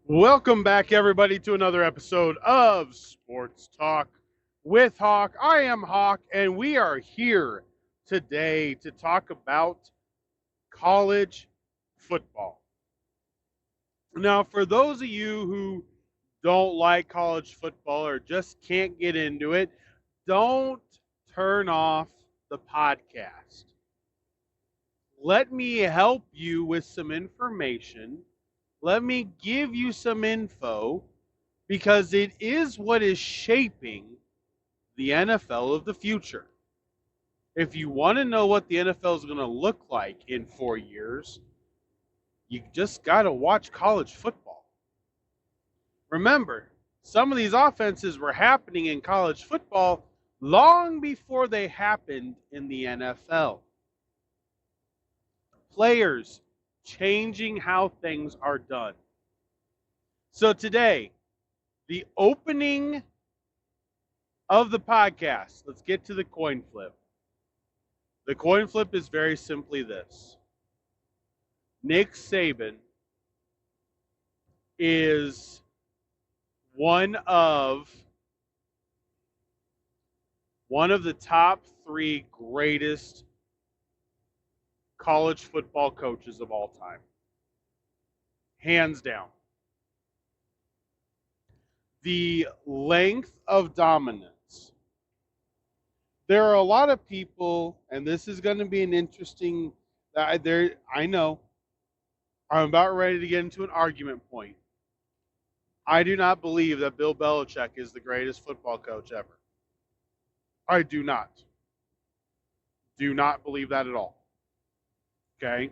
Welcome back, everybody, to another episode of Sports Talk with Hawk. I am Hawk, and we are here today to talk about college football. Now, for those of you who don't like college football or just can't get into it, don't turn off the podcast. Let me help you with some information. Let me give you some info because it is what is shaping the NFL of the future. If you want to know what the NFL is going to look like in 4 years, you just got to watch college football. Remember, some of these offenses were happening in college football long before they happened in the NFL. Players changing how things are done. So today, the opening of the podcast, let's get to the coin flip. The coin flip is very simply this. Nick Saban is one of the top 3 greatest college football coaches of all time. Hands down. The length of dominance. There are a lot of people, and this is going to be an interesting, I know, I'm about ready to get into an argument point. I do not believe that Bill Belichick is the greatest football coach ever. I do not. Do not believe that at all. Okay?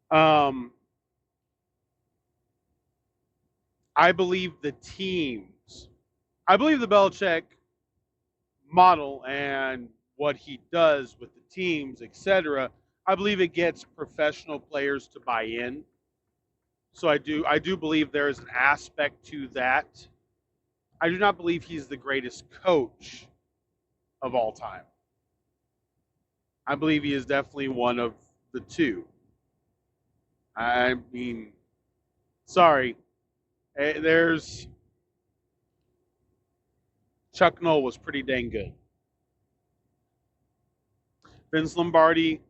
I believe the teams. I believe the Belichick model and what he does with the teams, etc. I believe it gets professional players to buy in. So I do believe there is an aspect to that. I do not believe he's the greatest coach of all time. I believe he is definitely one of the two. I mean, sorry. There's Chuck Noll was pretty dang good. Vince Lombardi,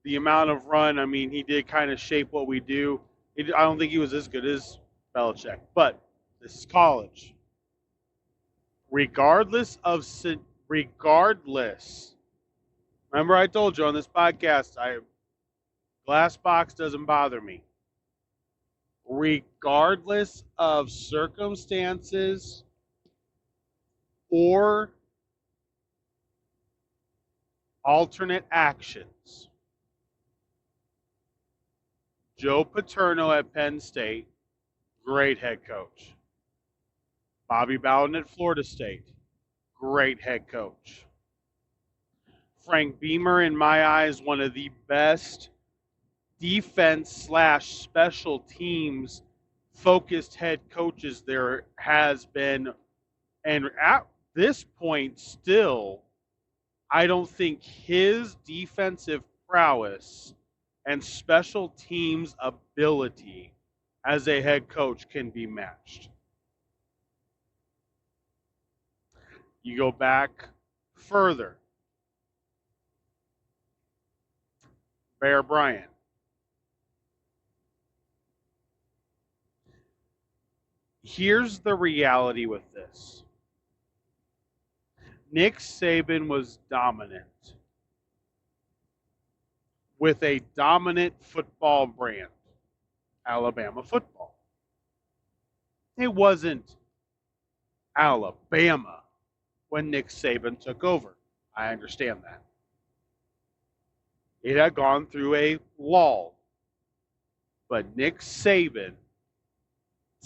the amount of run, I mean, he did kind of shape what we do. I don't think he was as good as Belichick, but this is college. Regardless, remember I told you on this podcast, glass box doesn't bother me. Regardless of circumstances or alternate actions, Joe Paterno at Penn State, great head coach. Bobby Bowden at Florida State, great head coach. Frank Beamer, in my eyes, one of the best defense/special teams focused head coaches there has been. And at this point, still, I don't think his defensive prowess and special teams ability as a head coach can be matched. You go back further. Bear Bryant. Here's the reality with this. Nick Saban was dominant with a dominant football brand, Alabama football. It wasn't Alabama when Nick Saban took over. I understand that. It had gone through a lull. But Nick Saban,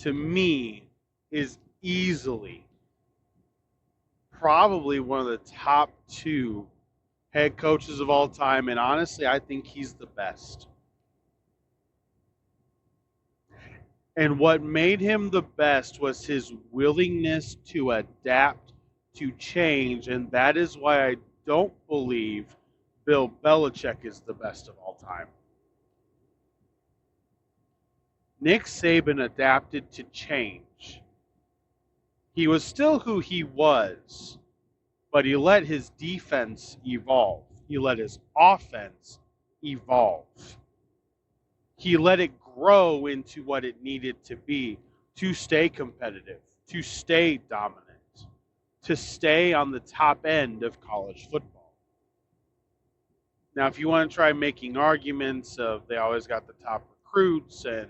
to me, is easily probably one of the top 2 head coaches of all time, and honestly, I think he's the best. And what made him the best was his willingness to adapt, to change, and that is why I don't believe Bill Belichick is the best of all time. Nick Saban adapted to change. He was still who he was, but he let his defense evolve. He let his offense evolve. He let it grow into what it needed to be to stay competitive, to stay dominant, to stay on the top end of college football. Now, if you want to try making arguments of they always got the top recruits and,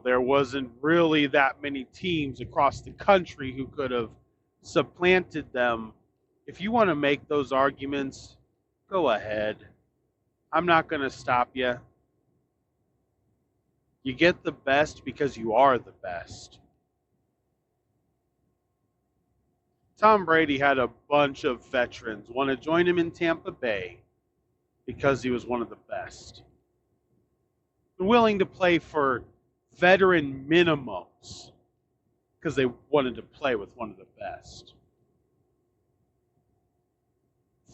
there wasn't really that many teams across the country who could have supplanted them, if you want to make those arguments, go ahead. I'm not going to stop you. You get the best because you are the best. Tom Brady had a bunch of veterans want to join him in Tampa Bay because he was one of the best. Willing to play for veteran minimums because they wanted to play with one of the best.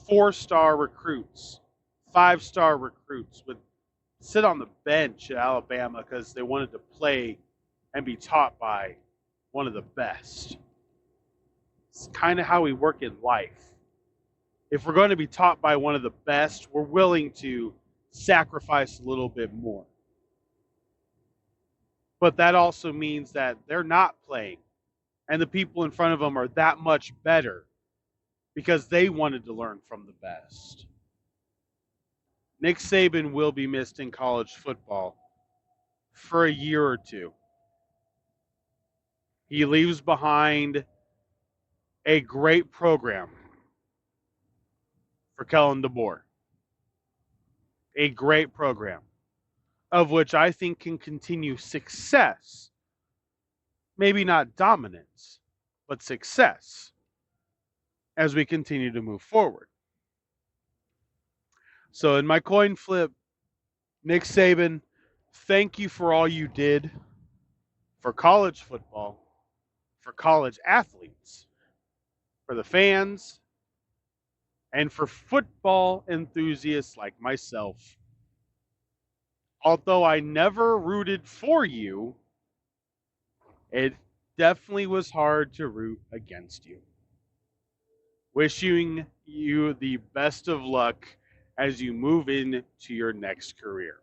4-star recruits, 5-star recruits would sit on the bench at Alabama because they wanted to play and be taught by one of the best. It's kind of how we work in life. If we're going to be taught by one of the best, we're willing to sacrifice a little bit more. But that also means that they're not playing, and the people in front of them are that much better because they wanted to learn from the best. Nick Saban will be missed in college football for a year or two. He leaves behind a great program for Kellen DeBoer. A great program, of which I think can continue success. Maybe not dominance, but success as we continue to move forward. So in my coin flip, Nick Saban, thank you for all you did for college football, for college athletes, for the fans, and for football enthusiasts like myself. Although I never rooted for you, it definitely was hard to root against you. Wishing you the best of luck as you move into your next career.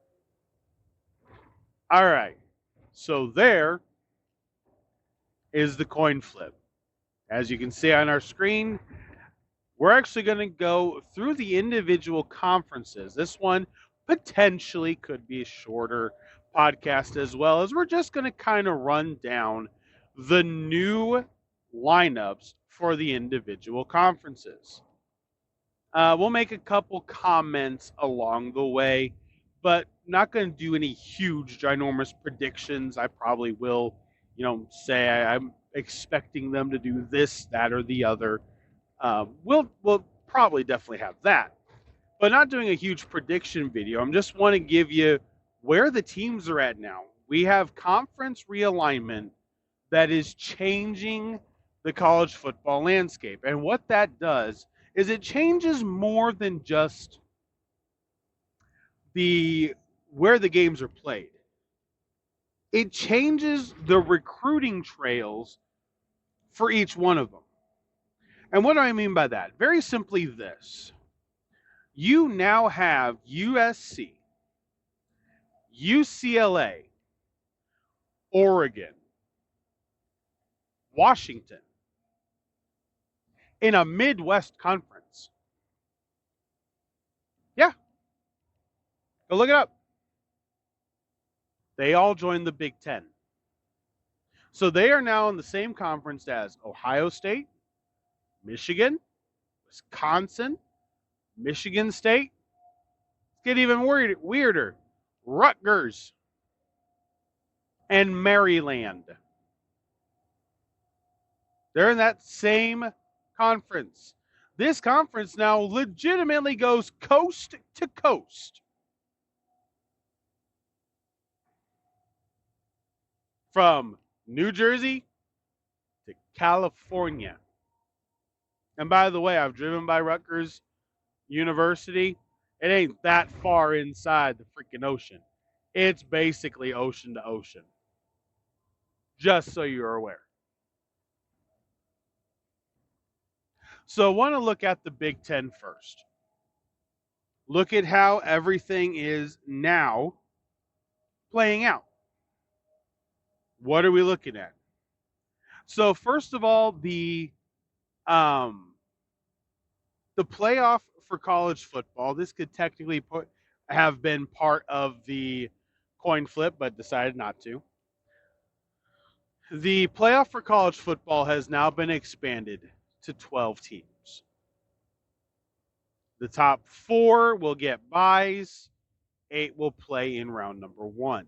All right, so there is the coin flip. As you can see on our screen, we're actually going to go through the individual conferences. This one potentially could be a shorter podcast as well, as we're just going to kind of run down the new lineups for the individual conferences. We'll make a couple comments along the way, but not going to do any huge, ginormous predictions. I probably will, say I'm expecting them to do this, that, or the other. We'll probably definitely have that, but not doing a huge prediction video. I'm just want to give you where the teams are at now. We have conference realignment that is changing the college football landscape, and what that does is it changes more than just where the games are played. It changes the recruiting trails for each one of them. And what do I mean by that? Very simply this. You now have USC, UCLA, Oregon, Washington in a Midwest conference. Yeah. Go look it up. They all joined the Big Ten. So they are now in the same conference as Ohio State, Michigan, Wisconsin, Michigan State. Let's get even weirder. Rutgers and Maryland. They're in that same conference. This conference now legitimately goes coast to coast. From New Jersey to California. And by the way, I've driven by Rutgers University. It ain't that far inside the freaking ocean. It's basically ocean to ocean, just so you're aware. So I want to look at the Big Ten first. Look at how everything is now playing out. What are we looking at? So first of all, um, the playoff for college football. This could technically have been part of the coin flip, but decided not to. The playoff for college football has now been expanded to 12 teams. The top 4 will get byes. 8 will play in round number 1.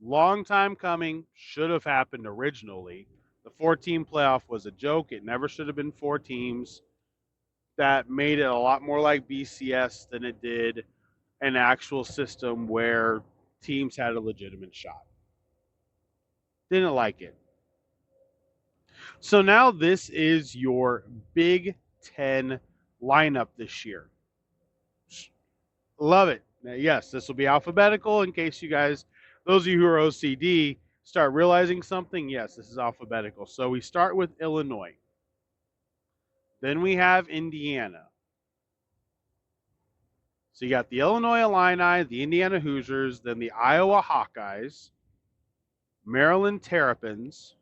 Long time coming, should have happened originally. The 4-team playoff was a joke. It never should have been 4 teams. That made it a lot more like BCS than it did an actual system where teams had a legitimate shot. Didn't like it. So now this is your Big Ten lineup this year. Love it. Now, yes, this will be alphabetical in case you guys, those of you who are OCD, start realizing something. Yes, this is alphabetical. So we start with Illinois. Then we have Indiana. So you got the Illinois Illini, the Indiana Hoosiers, then the Iowa Hawkeyes, Maryland Terrapins,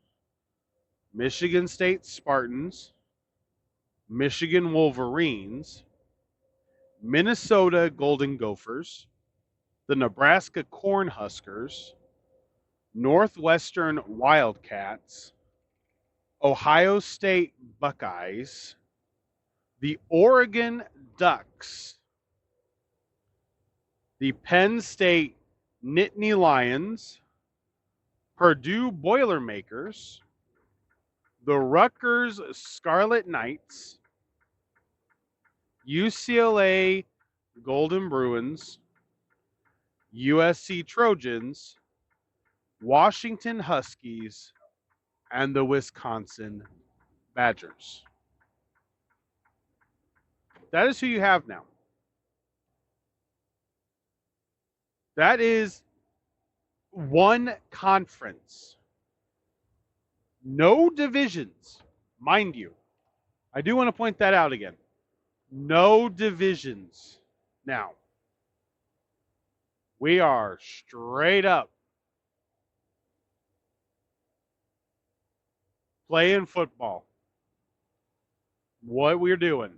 Michigan State Spartans, Michigan Wolverines, Minnesota Golden Gophers, the Nebraska Cornhuskers, Northwestern Wildcats, Ohio State Buckeyes, the Oregon Ducks, the Penn State Nittany Lions, Purdue Boilermakers, the Rutgers Scarlet Knights, UCLA Golden Bruins, USC Trojans, Washington Huskies, and the Wisconsin Badgers. That is who you have now. That is one conference. No divisions, mind you. I do want to point that out again. No divisions. Now, we are straight up playing football. What we're doing.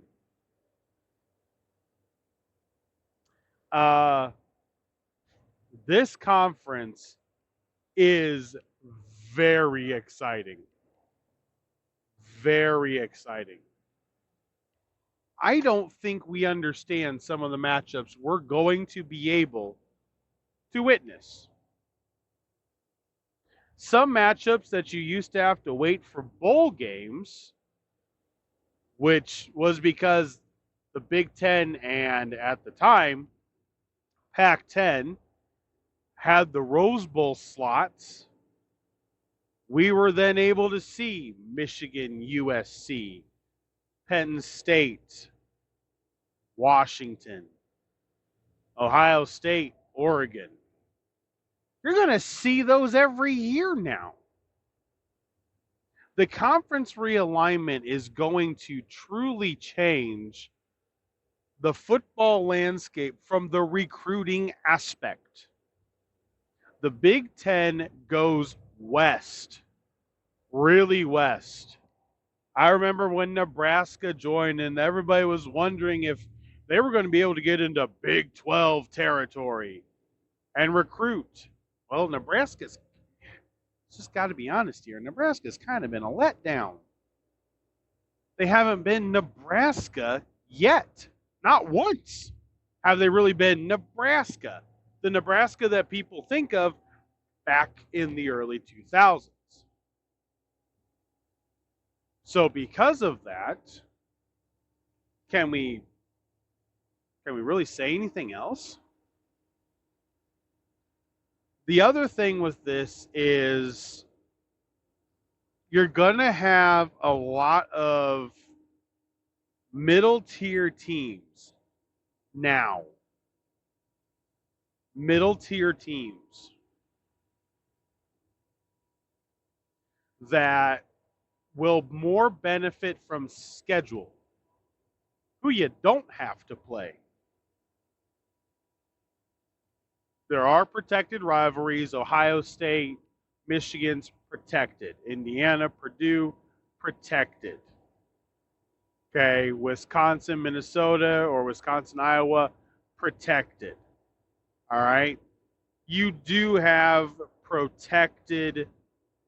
This conference is very exciting. Very exciting. I don't think we understand some of the matchups we're going to be able to witness. Some matchups that you used to have to wait for bowl games, which was because the Big Ten and at the time, Pac-10 had the Rose Bowl slots. We were then able to see Michigan, USC, Penn State, Washington, Ohio State, Oregon. You're going to see those every year now. The conference realignment is going to truly change the football landscape from the recruiting aspect. The Big Ten goes west, really west. I remember when Nebraska joined and everybody was wondering if they were going to be able to get into Big 12 territory and recruit. Well, Nebraska's, just got to be honest here, Nebraska's kind of been a letdown. They haven't been Nebraska yet. Not once have they really been Nebraska. The Nebraska that people think of back in the early 2000s. So because of that, can we really say anything else? The other thing with this is you're going to have a lot of middle tier teams now. middle tier teams that will more benefit from schedule, who you don't have to play. There are protected rivalries. Ohio State, Michigan's protected. Indiana, Purdue, protected. Okay, Wisconsin, Minnesota, or Wisconsin, Iowa, protected. All right. You do have protected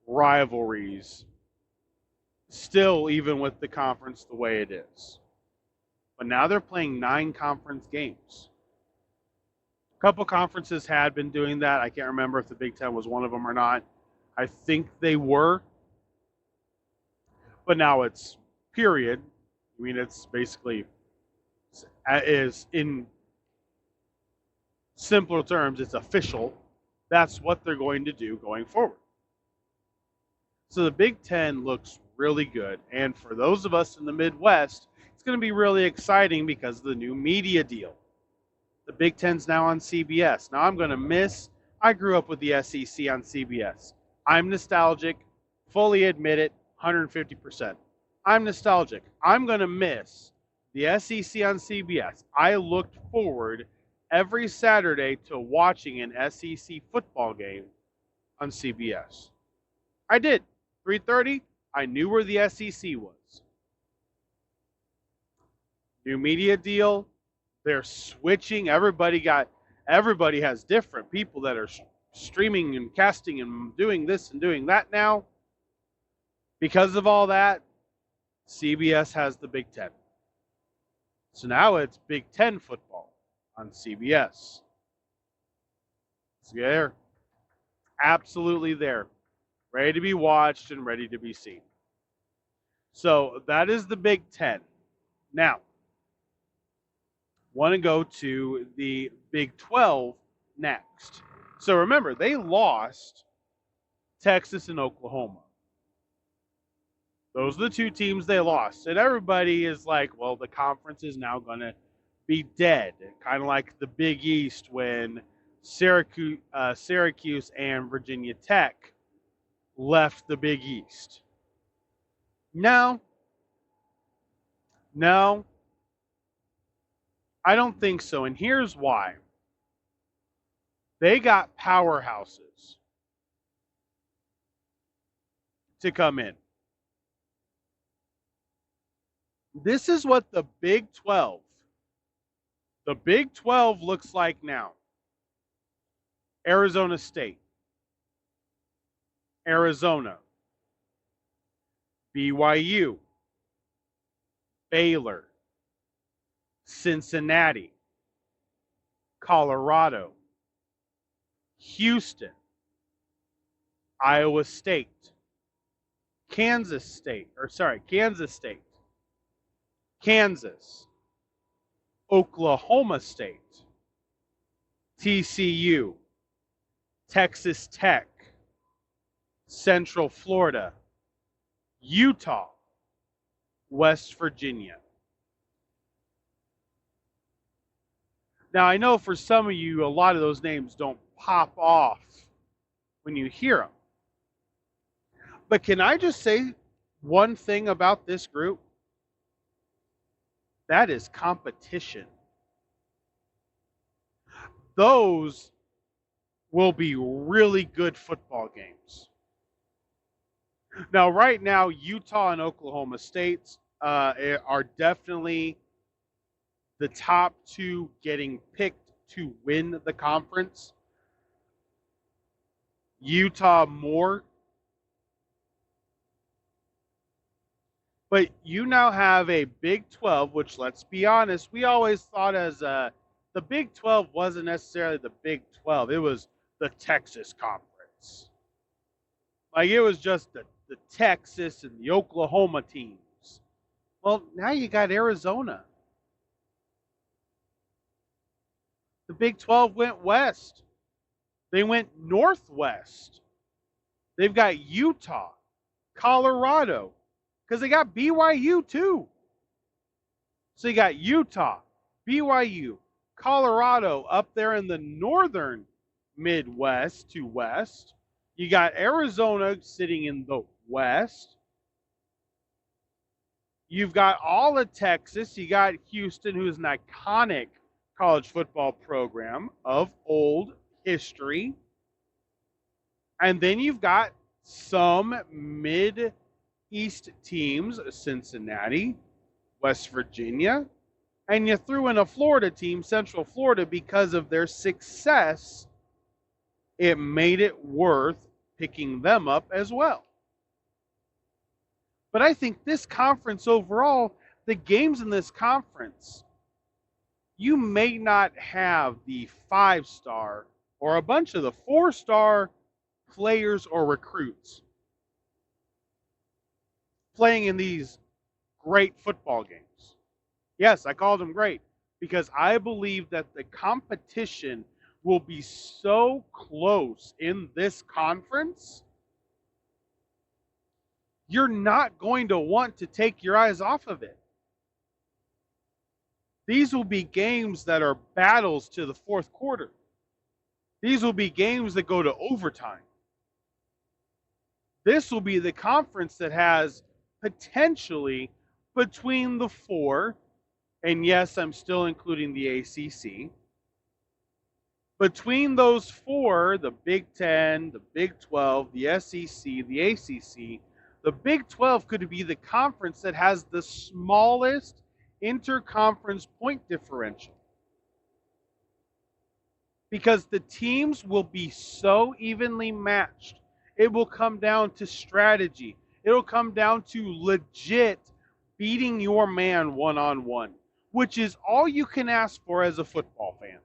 rivalries still, even with the conference the way it is. But now they're playing 9 conference games. A couple conferences had been doing that. I can't remember if the Big Ten was one of them or not. I think they were. But now it's period. I mean, it's basically, is in simpler terms, it's official. That's what they're going to do going forward. So the Big Ten looks really good. And for those of us in the Midwest, it's going to be really exciting because of the new media deal. The Big Ten's now on CBS. Now I'm going to miss, I grew up with the SEC on CBS. I'm nostalgic, fully admit it, 150%. I'm nostalgic. I'm going to miss the SEC on CBS. I looked forward every Saturday to watching an SEC football game on CBS. I did. 3:30, I knew where the SEC was. New media deal, they're switching. Everybody has different people that are streaming and casting and doing this and doing that now. Because of all that, CBS has the Big Ten. So now it's Big Ten football on CBS. It's there. Absolutely there. Ready to be watched and ready to be seen. So that is the Big Ten. Now, want to go to the Big 12 next. So remember, they lost Texas and Oklahoma. Those are the 2 teams they lost. And everybody is like, well, the conference is now going to be dead. Kind of like the Big East when Syracuse and Virginia Tech left the Big East. No, I don't think so. And here's why. They got powerhouses to come in. This is what the Big 12 looks like now. Arizona State, Arizona, BYU, Baylor, Cincinnati, Colorado, Houston, Iowa State, Kansas State, Kansas, Oklahoma State, TCU, Texas Tech, Central Florida, Utah, West Virginia. Now, I know for some of you, a lot of those names don't pop off when you hear them. But can I just say one thing about this group? That is competition. Those will be really good football games. Now, right now, Utah and Oklahoma State are definitely the top 2 getting picked to win the conference. Utah more. But you now have a Big 12, which, let's be honest, we always thought as the Big 12 wasn't necessarily the Big 12. It was the Texas Conference. Like, it was just the Texas and the Oklahoma teams. Well, now you got Arizona. The Big 12 went west. They went northwest. They've got Utah, Colorado, because they got BYU too. So you got Utah, BYU, Colorado up there in the northern Midwest to West. You got Arizona sitting in the West. You've got all of Texas. You got Houston, who is an iconic college football program of old history. And then you've got some mid-east teams, Cincinnati, West Virginia, and you threw in a Florida team, Central Florida, because of their success. It made it worth picking them up as well. But I think this conference overall, the games in this conference, you may not have the 5-star or a bunch of the 4-star players or recruits playing in these great football games. Yes, I called them great because I believe that the competition will be so close in this conference, you're not going to want to take your eyes off of it. These will be games that are battles to the fourth quarter. These will be games that go to overtime. This will be the conference that has potentially between the 4, and yes, I'm still including the ACC. Between those 4, the Big 10, the Big 12, the SEC, the ACC, the Big 12 could be the conference that has the smallest interconference point differential. Because the teams will be so evenly matched. It will come down to strategy. It'll come down to legit beating your man one-on-one, which is all you can ask for as a football fan.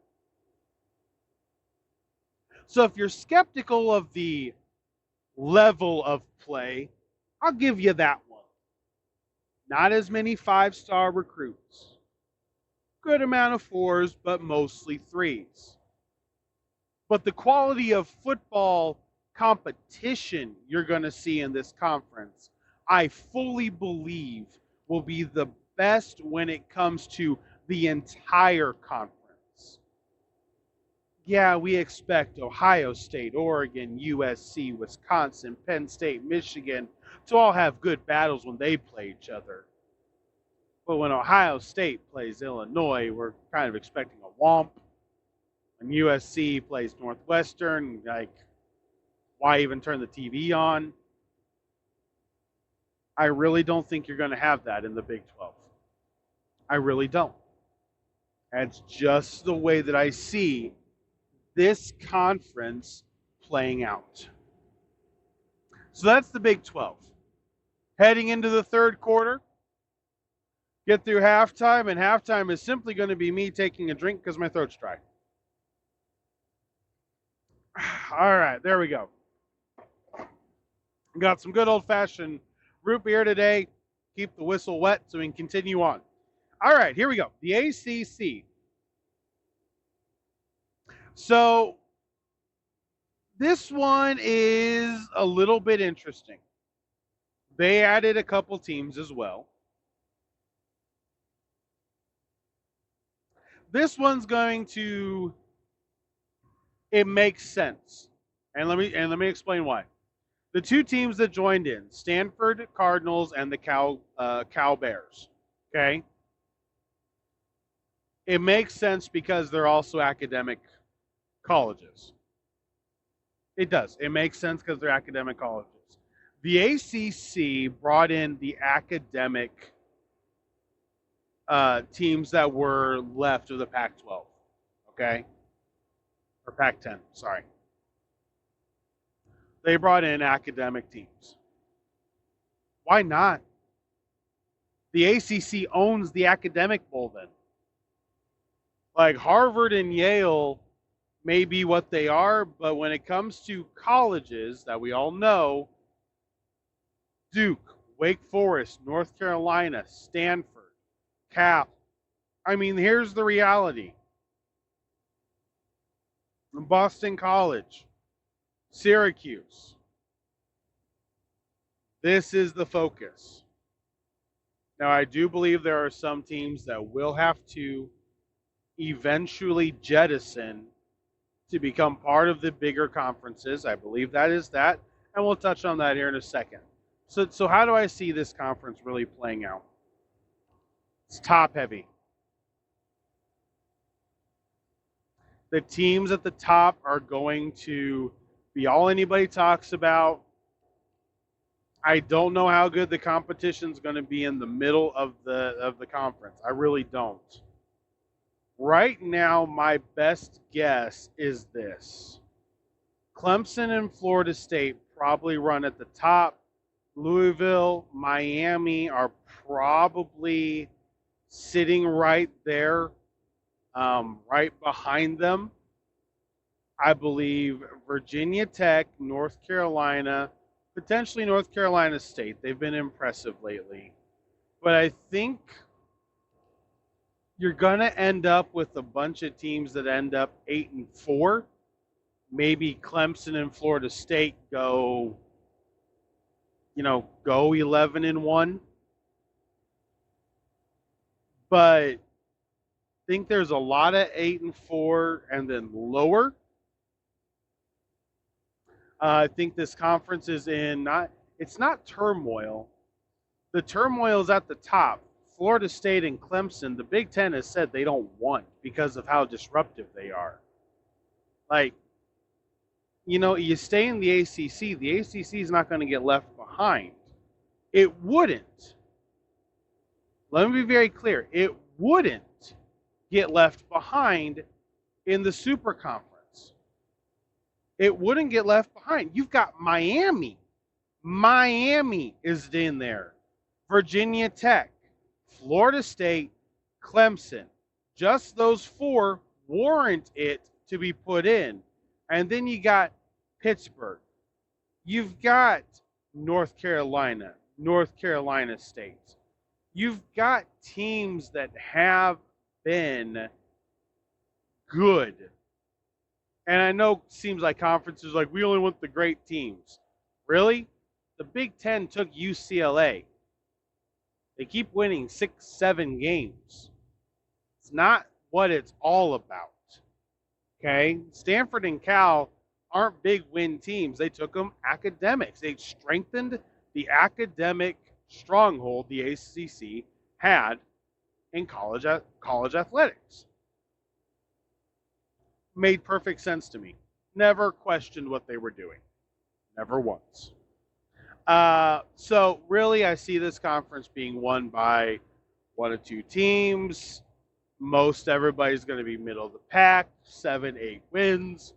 So if you're skeptical of the level of play, I'll give you that one. Not as many 5-star recruits. Good amount of 4s, but mostly 3s. But the quality of football competition you're going to see in this conference, I fully believe will be the best when it comes to the entire conference. Yeah, we expect Ohio State, Oregon, USC, Wisconsin, Penn State, Michigan to all have good battles when they play each other. But when Ohio State plays Illinois, we're kind of expecting a womp. When USC plays Northwestern, like, why even turn the TV on? I really don't think you're going to have that in the Big 12. I really don't. That's just the way that I see this conference playing out. So that's the Big 12. Heading into the third quarter, get through halftime, and halftime is simply going to be me taking a drink because my throat's dry. All right, there we go. Got some good old-fashioned root beer today. Keep the whistle wet so we can continue on. All right, here we go. The ACC. So this one is a little bit interesting. They added a couple teams as well. This one's going to, it makes sense. And let me explain why. The two teams that joined in, Stanford Cardinals and the Cal Bears, okay? It makes sense because they're also academic colleges. It does. It makes sense because they're academic colleges. The ACC brought in the academic teams that were left of the Pac-12, okay? Or Pac-10, sorry. They brought in academic teams. Why not? The ACC owns the academic bowl then. Like Harvard and Yale may be what they are, but when it comes to colleges that we all know, Duke, Wake Forest, North Carolina, Stanford, Cal. I mean, here's the reality. Boston College, Syracuse. This is the focus. Now, I do believe there are some teams that will have to eventually jettison to become part of the bigger conferences. I believe that is that, and we'll touch on that here in a second. So how do I see this conference really playing out? It's top heavy. The teams at the top are going to be all anybody talks about. I don't know how good the competition is going to be in the middle of the conference. I really don't. Right now, my best guess is this. Clemson and Florida State probably run at the top. Louisville, Miami are probably sitting right there, right behind them. I believe Virginia Tech, North Carolina, potentially North Carolina State. They've been impressive lately. But I think you're going to end up with a bunch of teams that end up 8-4. Maybe Clemson and Florida State go 11-1. But I think there's a lot of 8-4 and then lower. I think this conference is it's not turmoil. The turmoil is at the top. Florida State and Clemson, the Big Ten has said they don't want because of how disruptive they are. You stay in the ACC. The ACC is not going to get left behind. It wouldn't. Let me be very clear. It wouldn't get left behind in the Super Conference. It wouldn't get left behind. You've got Miami. Miami is in there. Virginia Tech, Florida State, Clemson. Just those four warrant it to be put in. And then you got Pittsburgh. You've got North Carolina State. You've got teams that have been good. And I know it seems like conferences like we only want the great teams. Really? The Big Ten took UCLA. They keep winning 6-7 games. It's not what it's all about. Okay? Stanford and Cal aren't big win teams. They took them academics. They strengthened the academic stronghold the ACC had in college athletics. Made perfect sense to me. Never questioned what they were doing. Never once. So really, I see this conference being won by one or two teams. Most everybody's going to be middle of the pack, 7-8 wins.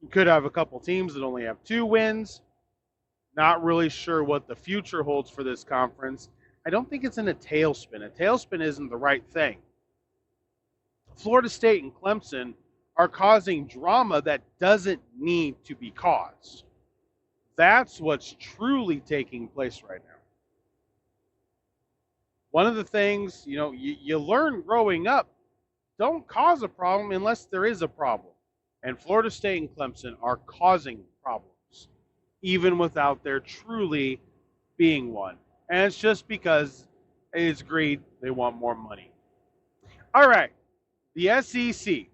You could have a couple teams that only have 2 wins. Not really sure what the future holds for this conference. I don't think it's in a tailspin. A tailspin isn't the right thing. Florida State and Clemson are causing drama that doesn't need to be caused. That's what's truly taking place right now. One of the things, you learn growing up, don't cause a problem unless there is a problem. And Florida State and Clemson are causing problems, even without there truly being one. And it's just because it's greed. They want more money. All right. The SEC.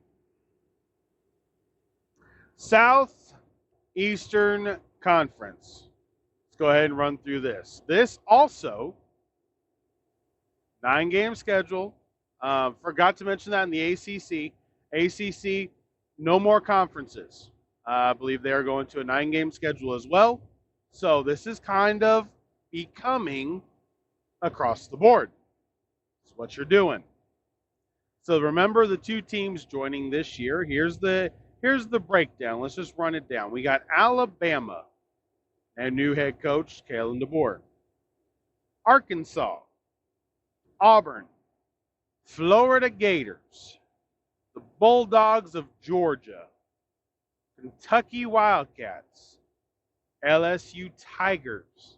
Southeastern Conference. Let's go ahead and run through this. This also, 9-game schedule. Forgot to mention that in the ACC. ACC, no more conferences. I believe they are going to a 9-game schedule as well. So this is kind of becoming across the board. That's what you're doing. So remember the 2 teams joining this year. Here's the breakdown. Let's just run it down. We got Alabama and new head coach Kalen DeBoer. Arkansas, Auburn, Florida Gators, the Bulldogs of Georgia, Kentucky Wildcats, LSU Tigers,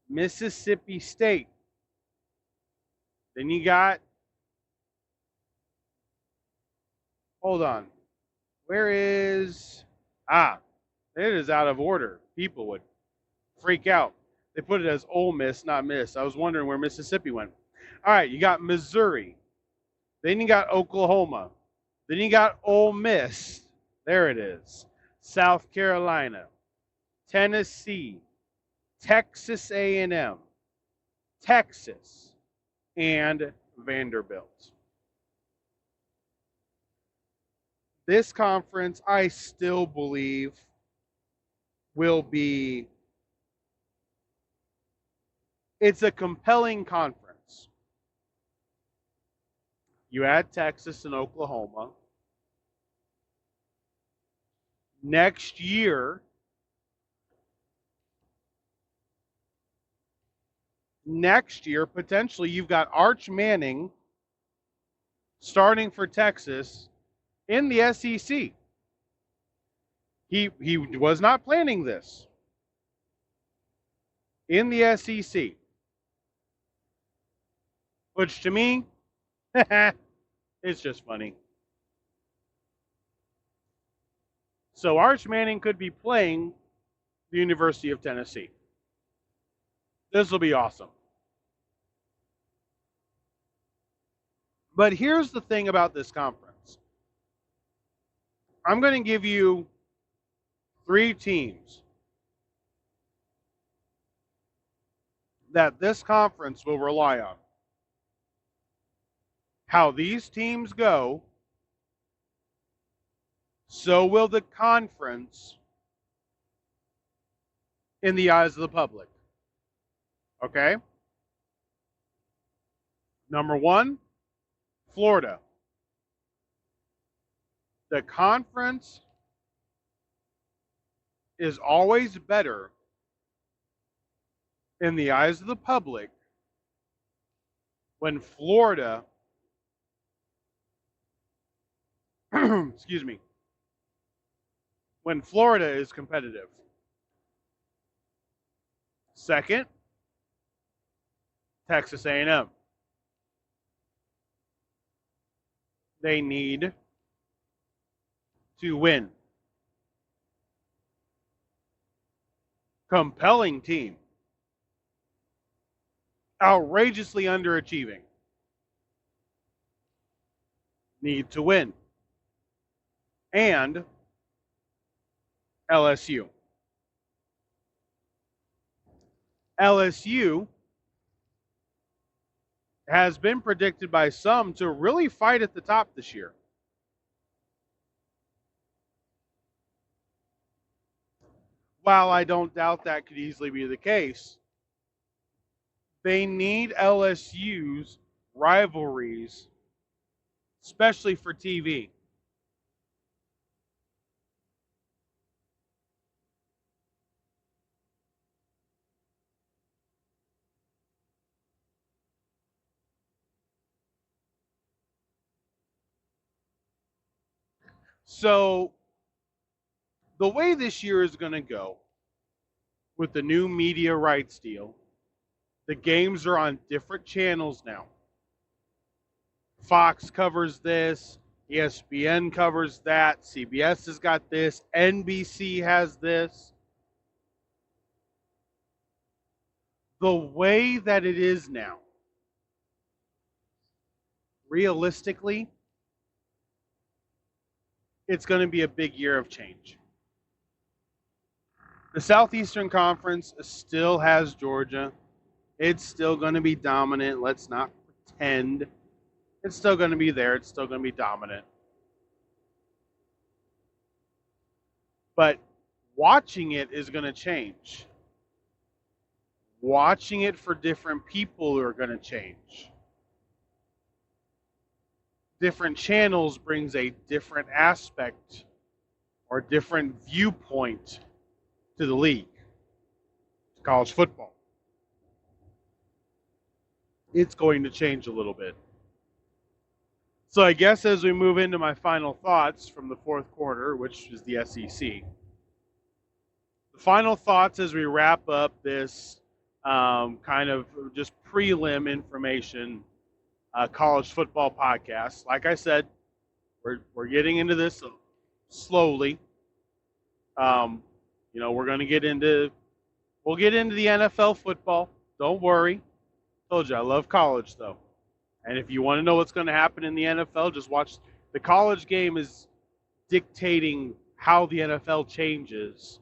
Mississippi State. Then you got, hold on, where is, it is out of order. People would freak out. They put it as Ole Miss, not Miss. I was wondering where Mississippi went. All right, you got Missouri. Then you got Oklahoma. Then you got Ole Miss. There it is. South Carolina, Tennessee, Texas A&M, Texas, and Vanderbilt. This conference, I still believe, will be, it's a compelling conference. You add Texas and Oklahoma. Next year, potentially, you've got Arch Manning starting for Texas in the SEC. He was not planning this. In the SEC. Which to me, it's just funny. So Arch Manning could be playing the University of Tennessee. This will be awesome. But here's the thing about this conference. I'm going to give you 3 teams that this conference will rely on. How these teams go, so will the conference in the eyes of the public. Okay? Number 1, Florida. The conference is always better in the eyes of the public when Florida, excuse me, when Florida is competitive. Second, Texas A&M. They need to win. Compelling team. Outrageously underachieving. Need to win. And LSU. LSU has been predicted by some to really fight at the top this year. While I don't doubt that could easily be the case, they need LSU's rivalries, especially for TV. So, the way this year is going to go with the new media rights deal, the games are on different channels now. Fox covers this, ESPN covers that, CBS has got this, NBC has this. The way that it is now, realistically, it's going to be a big year of change. The Southeastern Conference still has Georgia. It's still going to be dominant. Let's not pretend. It's still going to be there. It's still going to be dominant. But watching it is going to change. Watching it for different people are going to change. Different channels brings a different aspect or different viewpoint to the league, to college football. It's going to change a little bit. So I guess as we move into my final thoughts from the fourth quarter, which is the SEC, the final thoughts as we wrap up this kind of just prelim information college football podcast. Like I said, we're getting into this slowly. We're going to we'll get into the NFL football. Don't worry. Told you I love college though. And if you want to know what's going to happen in the NFL, just watch. The college game is dictating how the NFL changes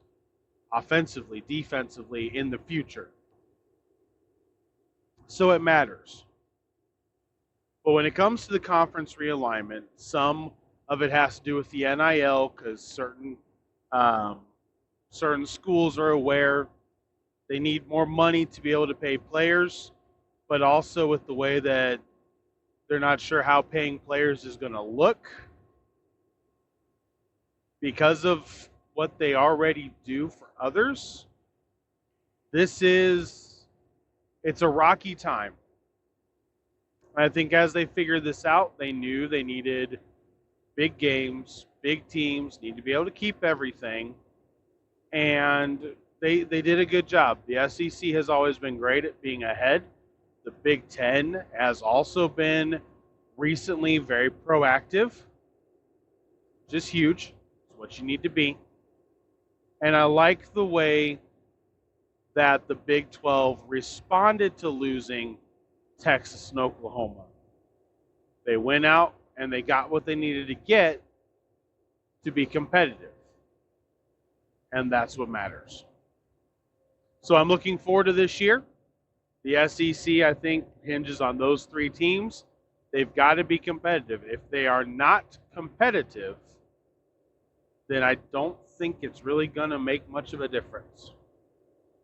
offensively, defensively in the future. So it matters. But when it comes to the conference realignment, some of it has to do with the NIL because certain schools are aware they need more money to be able to pay players, but also with the way that they're not sure how paying players is going to look because of what they already do for others. It's a rocky time. I think as they figured this out, they knew they needed big games, big teams, need to be able to keep everything. And they did a good job. The SEC has always been great at being ahead. The Big Ten has also been recently very proactive. Just huge. It's what you need to be. And I like the way that the Big 12 responded to losing Texas and Oklahoma. They went out and they got what they needed to get to be competitive. And that's what matters. So I'm looking forward to this year. The SEC, I think, hinges on those three teams. They've got to be competitive. If they are not competitive, then I don't think it's really going to make much of a difference.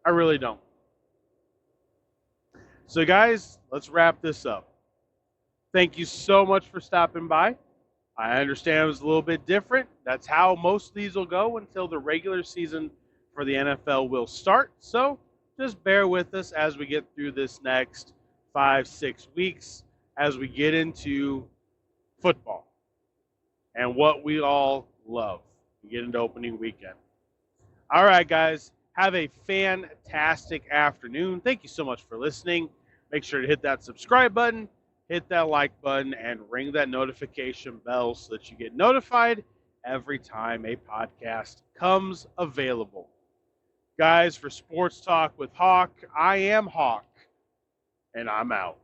I really don't. So, guys, let's wrap this up. Thank you so much for stopping by. I understand it was a little bit different. That's how most of these will go until the regular season for the NFL will start. So just bear with us as we get through this next 5-6 weeks as we get into football and what we all love. We get into opening weekend. All right, guys, have a fantastic afternoon. Thank you so much for listening. Make sure to hit that subscribe button, hit that like button, and ring that notification bell so that you get notified every time a podcast comes available. Guys, for Sports Talk with Hawk, I am Hawk, and I'm out.